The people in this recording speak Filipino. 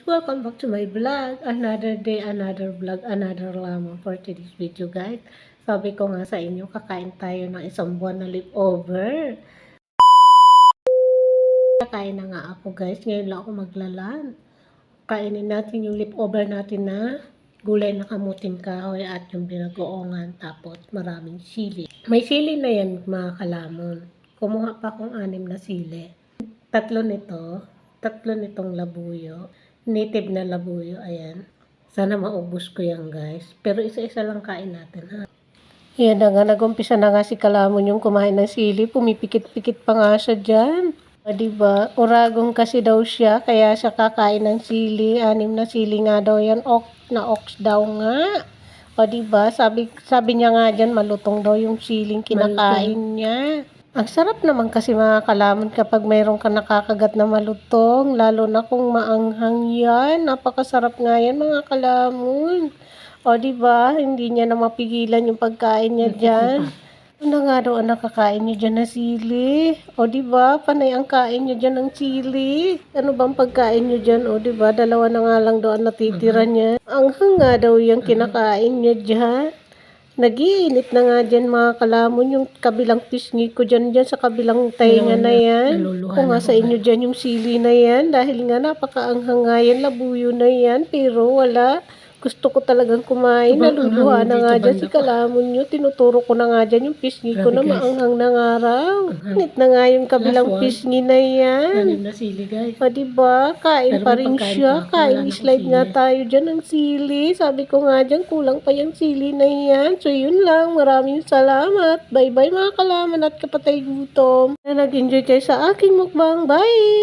Welcome back to my vlog. Another day, another vlog, another lamang for today's video, guys. Sabi ko nga sa inyo, kakain tayo ng isang buwan na leftover. Kakain na nga ako, guys. Ngayon lang ako maglalan. Kainin natin yung leftover natin na gulay na kamuting kahoy at yung binagoongan, tapos maraming sili. May sili na yan, mga kalamon. Kumuha pa akong 6 na sili. Tatlo nitong labuyo. Native na labuyo, ayan. Sana maubos ko yan, guys. Pero isa-isa lang kain natin, ha. Yan na nga, nag-umpisa na nga si Kalamon yung kumain ng sili. Pumipikit-pikit pa nga siya dyan. O, diba? Uragong kasi daw siya, kaya siya kakain ng sili. 6 na sili nga daw yan. Ox daw nga. O, diba? Sabi niya nga dyan, malutong daw yung siling kinakain niya. Ang sarap naman kasi mga kalamon kapag mayroon ka nakakagat na malutong, lalo na kung maanghang yan. Napakasarap nga yan mga kalamon. O diba, hindi niya na mapigilan yung pagkain niya dyan. Ano nga daw ang nakakain niya dyan na sili? O diba, panay ang kain niya dyan ng sili. Ano bang pagkain niya dyan? O diba, 2 na nga lang daw ang natitira niya. Anghang nga daw yung kinakain niya dyan. Nagiinit na nga dyan mga kalamon yung kabilang pisngi ko dyan sa kabilang tainga na yan. Kung nga sa inyo dyan yung sili na yan dahil nga napakaanghang nga yan, labuyo na yan, pero wala. Gusto ko talagang kumain, naluluha na nga dyan si kalamon nyo. Tinuturo ko na nga dyan yung pisngi ko na maanghang na nga raw. Init na nga yung kabilang pisngi na yan. Na sili, guys. O diba, kain pa rin siya. Kain slide nga tayo dyan ng sili. Sabi ko nga dyan, kulang pa yung sili na yan. So yun lang, maraming salamat. Bye bye mga kalaman at kapatay gutom. Na nag-enjoy kayo sa aking mukbang. Bye!